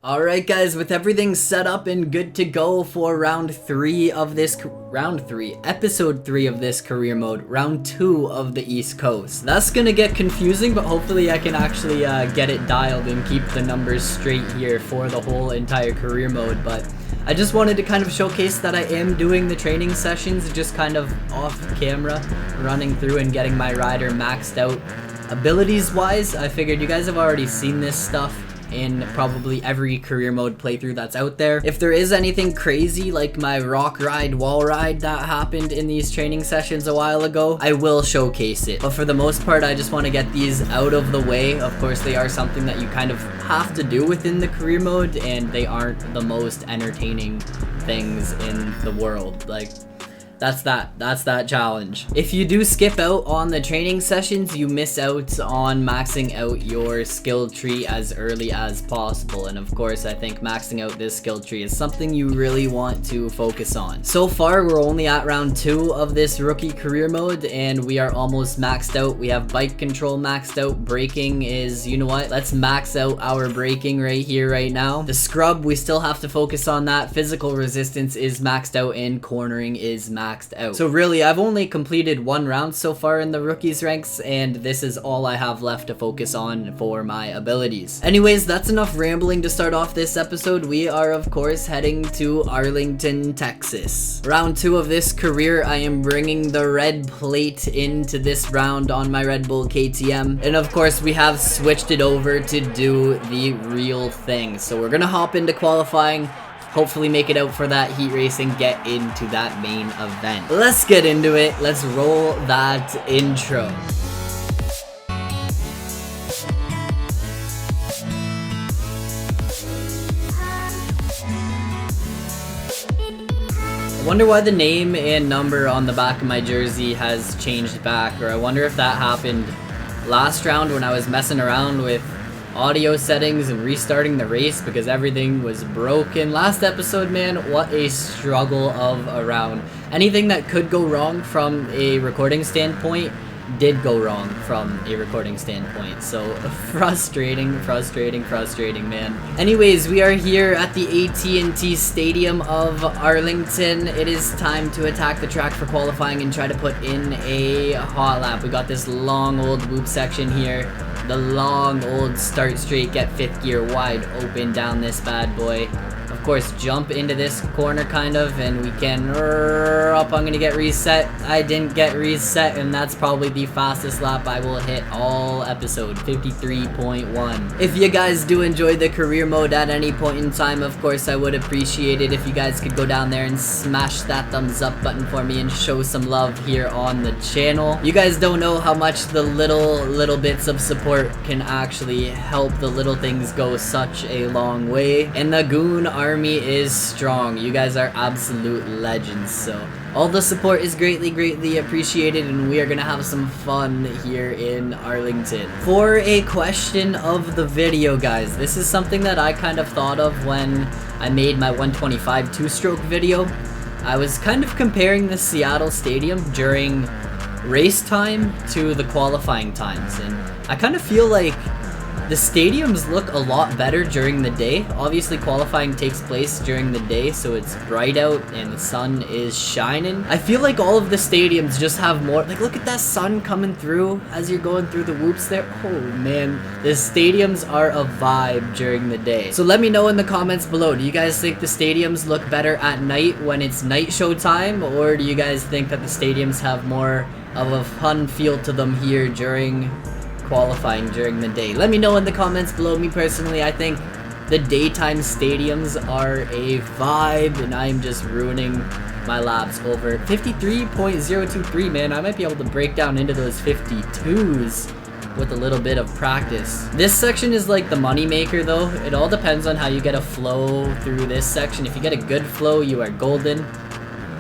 Alright guys, with everything set up and good to go for episode 3 of this career mode, round 2 of the East Coast. That's gonna get confusing, but hopefully I can actually get it dialed and keep the numbers straight here for the whole entire career mode. But I just wanted to kind of showcase that I am doing the training sessions just kind of off camera, running through and getting my rider maxed out. Abilities wise, I figured you guys have already seen this stuff in probably every career mode playthrough that's out there. If there is anything crazy like my rock ride, wall ride that happened in these training sessions a while ago, I will showcase it. But for the most part, I just want to get these out of the way. Of course, they are something that you kind of have to do within the career mode, and they aren't the most entertaining things in the world. Like, that's that challenge. If you do skip out on the training sessions, you miss out on maxing out your skill tree as early as possible. And of course, I think maxing out this skill tree is something you really want to focus on. So far, we're only at round 2 of this rookie career mode, and we are almost maxed out. We have bike control maxed out. Braking is, you know what? Let's max out our braking right here, right now. The scrub, we still have to focus on that. Physical resistance is maxed out, and cornering is maxed out. So really, I've only completed 1 round so far in the rookies ranks, and this is all I have left to focus on for my abilities. Anyways, that's enough rambling to start off this episode. We are of course heading to Arlington, Texas. Round 2 of this career, I am bringing the red plate into this round on my Red Bull KTM, and of course we have switched it over to do the real thing. So we're gonna hop into qualifying, hopefully make it out for that heat race and get into that main event. Let's get into it. Let's roll that intro. I wonder why the name and number on the back of my jersey has changed back, or I wonder if that happened last round when I was messing around with audio settings and restarting the race because everything was broken. Last episode, man, what a struggle of a round. Anything that could go wrong from a recording standpoint did go wrong from a recording standpoint. So frustrating, man. Anyways, we are here at the AT&T Stadium of Arlington. It is time to attack the track for qualifying and try to put in a hot lap. We got this long old whoop section here. The long old start straight, get 5th gear wide open down this bad boy. Of course, jump into this corner kind of, and we can up. I'm gonna get reset. I didn't get reset, and that's probably the fastest lap I will hit all episode, 53.1. If you guys do enjoy the career mode at any point in time, of course I would appreciate it if you guys could go down there and smash that thumbs up button for me and show some love here on the channel. You guys don't know how much the little bits of support can actually help the little things go such a long way. And the Goon Army is strong. You guys are absolute legends, so all the support is greatly appreciated, and we are gonna have some fun here in Arlington. For a question of the video, guys, this is something that I kind of thought of when I made my 125 two-stroke video. I was kind of comparing the Seattle Stadium during race time to the qualifying times, and I kind of feel like the stadiums look a lot better during the day. Obviously, qualifying takes place during the day, so it's bright out and the sun is shining. I feel like all of the stadiums just have more, like, look at that sun coming through as you're going through the whoops there. Oh man, the stadiums are a vibe during the day. So let me know in the comments below, do you guys think the stadiums look better at night when it's night show time, or do you guys think that the stadiums have more of a fun feel to them here during qualifying during the day? Let me know in the comments below. Me personally, I think the daytime stadiums are a vibe, and I'm just ruining my laps over 53.023, man. I might be able to break down into those 52s with a little bit of practice. This section is like the money maker though. It all depends on how you get a flow through this section. If you get a good flow, you are golden.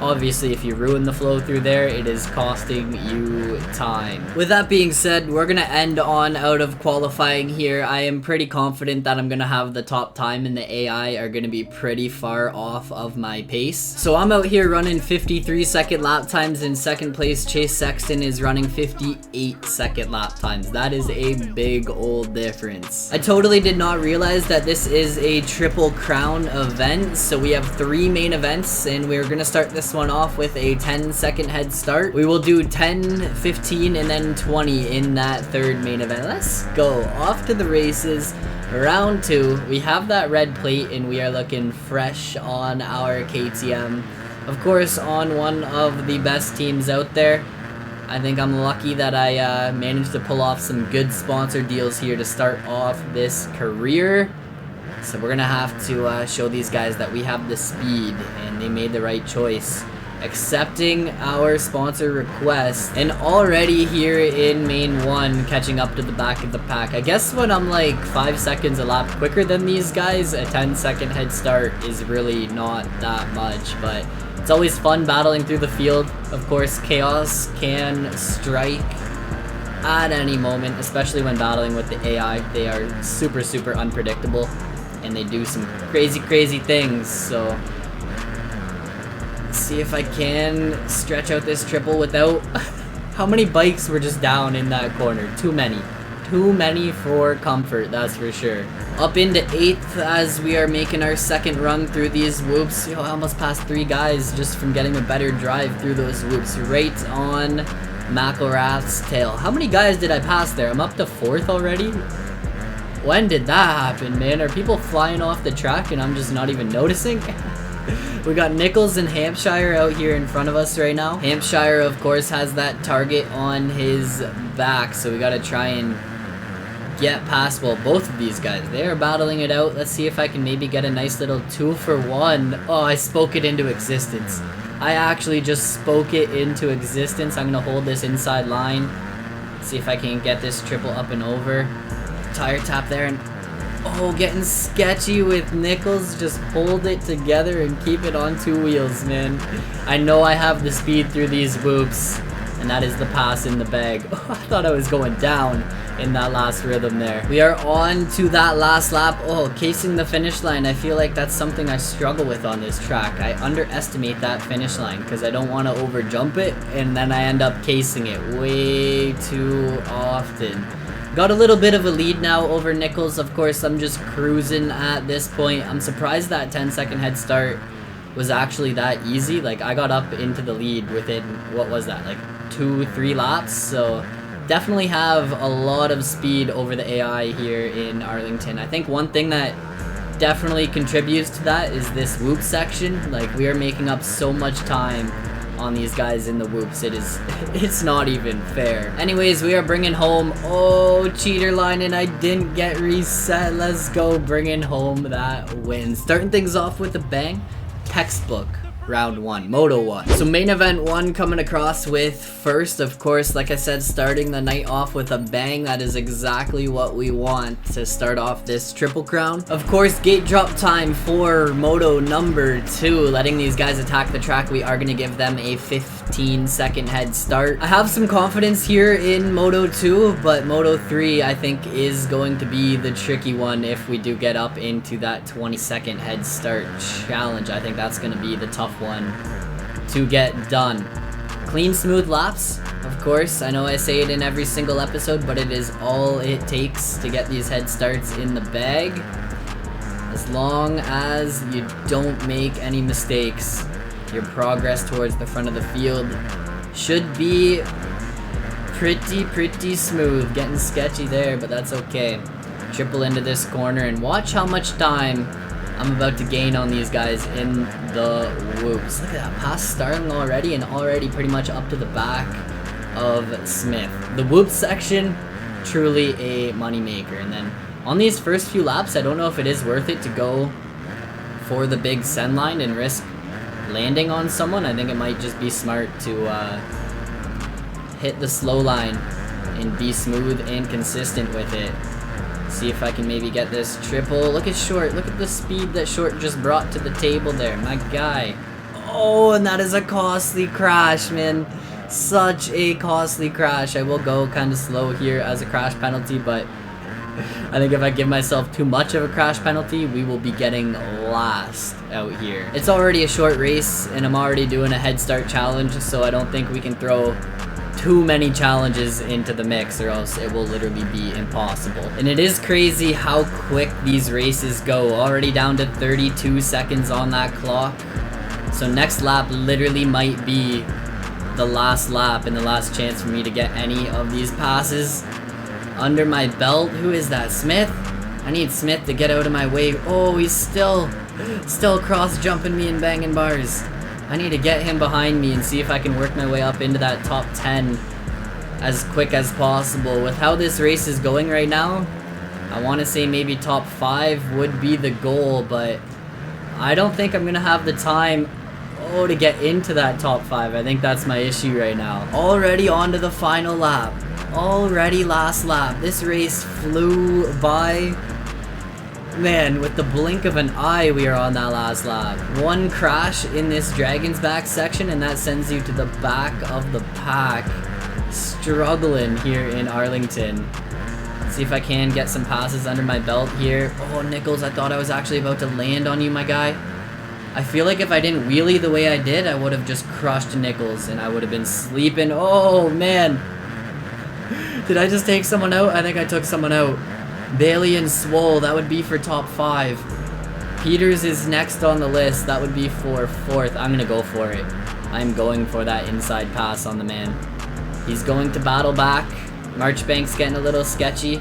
Obviously, if you ruin the flow through there, it is costing you time. With that being said, we're gonna end on out of qualifying here. I am pretty confident that I'm gonna have the top time, and the AI are gonna be pretty far off of my pace. So I'm out here running 53-second lap times. In second place, Chase Sexton is running 58-second lap times. That is a big old difference. I totally did not realize that this is a Triple Crown event. So we have 3 main events, and we're gonna start this one off with a 10-second head start. We will do 10, 15, and then 20 in that third main event. Let's go. Off to the races. Round 2. We have that red plate, and we are looking fresh on our KTM. Of course, on one of the best teams out there. I think I'm lucky that I managed to pull off some good sponsor deals here to start off this career. So we're gonna have to show these guys that we have the speed, and they made the right choice, accepting our sponsor request. And already here in main 1, catching up to the back of the pack. I guess when I'm like 5 seconds a lap quicker than these guys, a 10-second head start is really not that much, but it's always fun battling through the field. Of course, chaos can strike at any moment, especially when battling with the AI. They are super unpredictable, and they do some crazy things. So let's see if I can stretch out this triple without how many bikes were just down in that corner. Too many for comfort, that's for sure. Up into 8th as we are making our second run through these whoops. Yo, I almost passed 3 guys just from getting a better drive through those whoops. Right on McElrath's tail. How many guys did I pass there? I'm up to 4th already? When did that happen, man? Are people flying off the track and I'm just not even noticing? We got Nichols and Hampshire out here in front of us right now. Hampshire, of course, has that target on his back, so we gotta try and get past, well, both of these guys. They are battling it out. Let's see if I can maybe get a nice little 2-for-1. Oh, I spoke it into existence. I actually just spoke it into existence. I'm gonna hold this inside line. See if I can get this triple up and over. Tire tap there, and oh, getting sketchy with Nichols. Just hold it together and keep it on 2 wheels, man. I know I have the speed through these whoops, and that is the pass in the bag. Oh, I thought I was going down in that last rhythm there. We are on to that last lap. Oh, casing the finish line. I feel like that's something I struggle with on this track. I underestimate that finish line because I don't want to over jump it, and then I end up casing it way too often. Got a little bit of a lead now over Nichols. Of course, I'm just cruising at this point. I'm surprised that 10-second head start was actually that easy. Like, I got up into the lead within, what was that, like 2-3 laps? So definitely have a lot of speed over the AI here in Arlington. I think one thing that definitely contributes to that is this whoop section. Like, we are making up so much time on these guys in the whoops. It's not even fair. Anyways, we are bringing home, oh, cheater line, and I didn't get reset. Let's go, bringing home that win. Starting things off with a bang. Textbook round 1, Moto 1. So main event 1 coming across with first, of course, like I said, starting the night off with a bang. That is exactly what we want to start off this Triple Crown. Of course, gate drop time for Moto number 2, letting these guys attack the track. We are going to give them a 15-second head start. I have some confidence here in Moto 2, but Moto 3 I think is going to be the tricky one if we do get up into that 20-second head start challenge. I think that's going to be the tough one to get done. Clean, smooth laps, of course. I know I say it in every single episode, but it is all it takes to get these head starts in the bag. As long as you don't make any mistakes, your progress towards the front of the field should be pretty smooth. Getting sketchy there, but that's okay. Triple into this corner, and watch how much time I'm about to gain on these guys in the whoops. Look at that, past Starling already, and already pretty much up to the back of Smith. The whoop section, truly a moneymaker. And then on these first few laps, I don't know if it is worth it to go for the big send line and risk landing on someone. I think it might just be smart to hit the slow line and be smooth and consistent with it. See if I can maybe get this triple. Look at Short. Look at the speed that Short just brought to the table there. My guy. Oh, and that is a costly crash, man. Such a costly crash. I will go kind of slow here as a crash penalty, but I think if I give myself too much of a crash penalty, we will be getting last out here. It's already a short race, and I'm already doing a head start challenge, so I don't think we can throw too many challenges into the mix, or else it will literally be impossible. And it is crazy how quick these races go. Already down to 32 seconds on that clock. So next lap literally might be the last lap and the last chance for me to get any of these passes under my belt. Who is that? Smith? I need Smith to get out of my way. Oh, he's still cross jumping me and banging bars. I need to get him behind me and see if I can work my way up into that top 10 as quick as possible. With how this race is going right now, I want to say maybe top 5 would be the goal, but I don't think I'm going to have the time to get into that top 5. I think that's my issue right now. Already on to the final lap. Already last lap. This race flew by. Man, with the blink of an eye, we are on that last lap. One crash in this Dragon's Back section, and that sends you to the back of the pack. Struggling here in Arlington. Let's see if I can get some passes under my belt here. Oh, Nichols, I thought I was actually about to land on you, my guy. I feel like if I didn't wheelie the way I did, I would have just crushed Nichols, and I would have been sleeping. Oh, man. Did I just take someone out? I think I took someone out. Bailey and Swole, that would be for top 5. Peters is next on the list. That would be for 4th. I'm going to go for it. I'm going for that inside pass on the man. He's going to battle back. Marchbank's getting a little sketchy.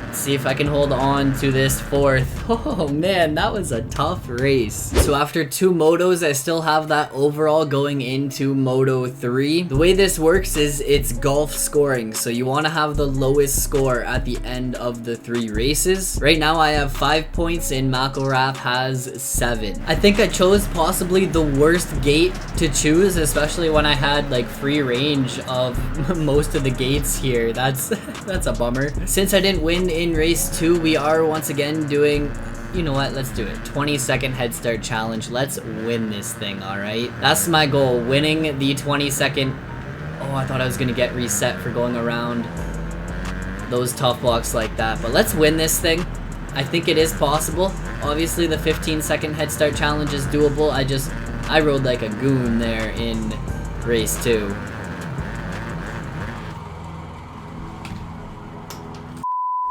Let's see if I can hold on to this 4th. Oh man, that was a tough race. So after 2 motos, I still have that overall going into Moto 3. The way this works is it's golf scoring. So you want to have the lowest score at the end of the 3 races. Right now I have 5 points and McElrath has 7. I think I chose possibly the worst gate to choose, especially when I had like free range of most of the gates here. That's a bummer. Since I didn't win in race 2, we are once again doing, you know what, let's do it. 20-second head start challenge. Let's win this thing, alright? That's my goal, winning the 20-second. Oh, I thought I was gonna get reset for going around those tough blocks like that, but let's win this thing. I think it is possible. Obviously the 15-second head start challenge is doable. I rode like a goon there in race 2.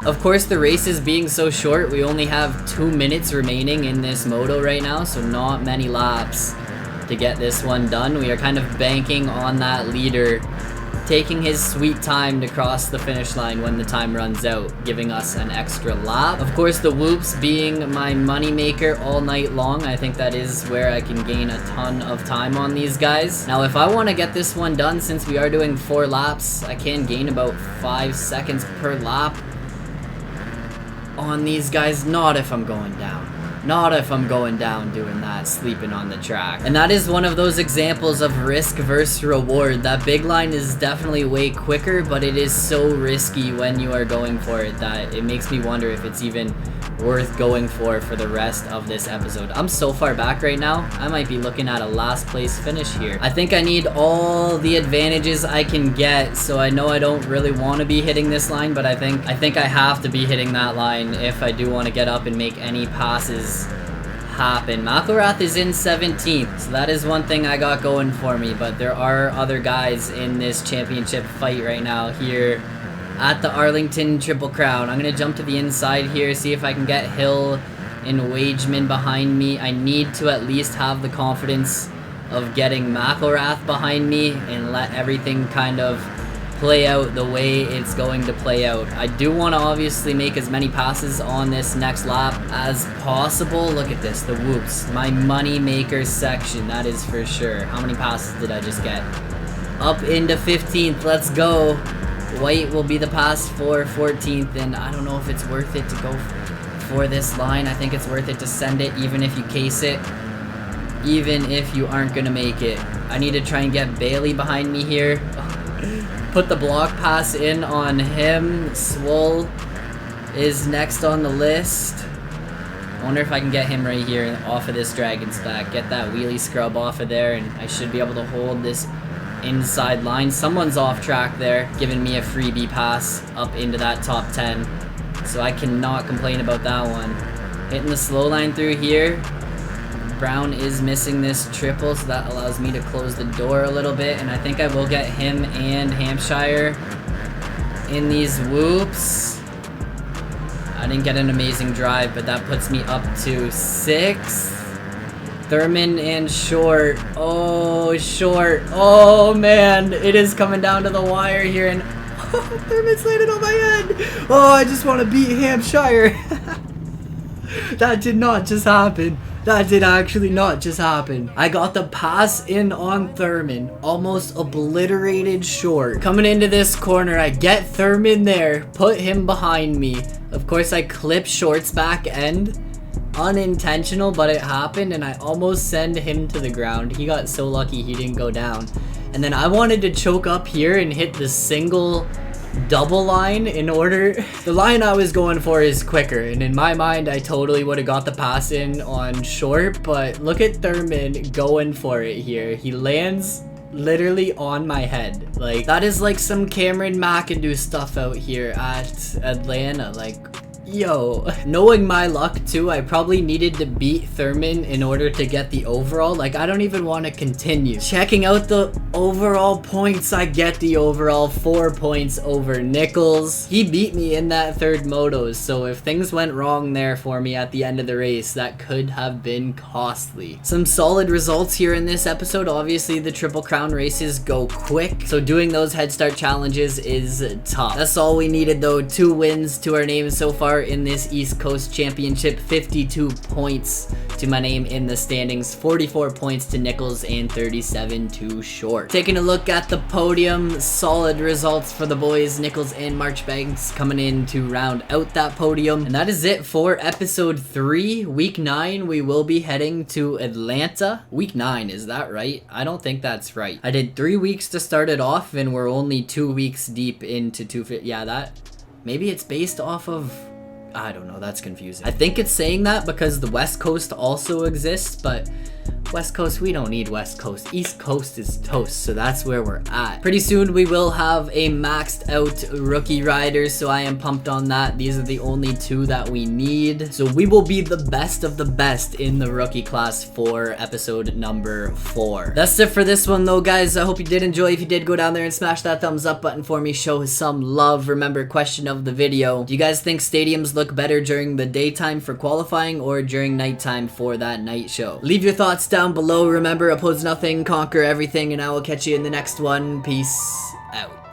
Of course, the race is being so short, we only have 2 minutes remaining in this moto right now, so not many laps to get this one done. We are kind of banking on that leader taking his sweet time to cross the finish line when the time runs out, giving us an extra lap. Of course, the whoops being my money maker all night long. I think that is where I can gain a ton of time on these guys. Now, if I want to get this one done, since we are doing 4 laps, I can gain about 5 seconds per lap on these guys. Not if I'm going down. Not if I'm going down doing that, sleeping on the track. And that is one of those examples of risk versus reward. That big line is definitely way quicker, but it is so risky when you are going for it that it makes me wonder if it's even worth going for the rest of this episode. I'm so far back right now, I might be looking at a last place finish here. I think I need all the advantages I can get, so I know I don't really want to be hitting this line, but I think I have to be hitting that line if I do want to get up and make any passes happen. McElrath is in 17th, so that is one thing I got going for me, but there are other guys in this championship fight right now here at the Arlington Triple Crown. I'm going to jump to the inside here, see if I can get Hill and Wageman behind me. I need to at least have the confidence of getting McElrath behind me and let everything kind of play out the way it's going to play out. I do want to obviously make as many passes on this next lap as possible. Look at this, the whoops. My money maker section, that is for sure. How many passes did I just get? Up into 15th, let's go. White will be the pass for 14th, and I don't know if it's worth it to go for this line. I think it's worth it to send it, even if you case it, even if you aren't going to make it. I need to try and get Bailey behind me here. Put the block pass in on him. Swole is next on the list. I wonder if I can get him right here off of this dragon's back. Get that wheelie scrub off of there, and I should be able to hold this inside line. Someone's off track there, giving me a freebie pass up into that top 10. So I cannot complain about that one. Hitting the slow line through here. Brown is missing this triple, so that allows me to close the door a little bit, and I think I will get him and Hampshire in these whoops. I didn't get an amazing drive, but that puts me up to 6th. Thurman and Short. Oh, Short. Oh, man. It is coming down to the wire here, and oh, Thurman's landed on my head. Oh, I just want to beat Hampshire. That did not just happen. That did actually not just happen. I got the pass in on Thurman. Almost obliterated Short. Coming into this corner, I get Thurman there. Put him behind me. Of course, I clip Short's back end. Unintentional, but it happened, and I almost send him to the ground. He got so lucky he didn't go down. And then I wanted to choke up here and hit the single double line in order. The line I was going for is quicker, and in my mind I totally would have got the pass in on Short, but look at Thurman going for it here. He lands literally on my head. Like, that is like some Cameron McIndoe stuff out here at Atlanta. Like, yo, knowing my luck too, I probably needed to beat Thurman in order to get the overall. Like, I don't even want to continue. Checking out the overall points, I get the overall 4 points over Nichols. He beat me in that third moto, so if things went wrong there for me at the end of the race, that could have been costly. Some solid results here in this episode. Obviously, the Triple Crown races go quick, so doing those head start challenges is tough. That's all we needed though. 2 wins to our name so far in this East Coast Championship. 52 points to my name in the standings, 44 points to Nichols, and 37 to Short. Taking a look at the podium, solid results for the boys. Nichols and Marchbanks coming in to round out that podium. And that is it for episode 3. Week 9, we will be heading to Atlanta. Week 9, is that right? I don't think that's right. I did 3 weeks to start it off, and we're only 2 weeks deep into 250. Yeah, that, maybe it's based off of, I don't know, that's confusing. I think it's saying that because the West Coast also exists, but West Coast, we don't need West Coast. East Coast is toast, so that's where we're at. Pretty soon we will have a maxed out rookie rider, so I am pumped on that. These are the only 2 that we need. So we will be the best of the best in the rookie class for episode number 4. That's it for this one though, guys. I hope you did enjoy. If you did, go down there and smash that thumbs up button for me. Show some love. Remember, question of the video: do you guys think stadiums look better during the daytime for qualifying or during nighttime for that night show? Leave your thoughts down below. Remember, oppose nothing, conquer everything, and I will catch you in the next one. Peace out.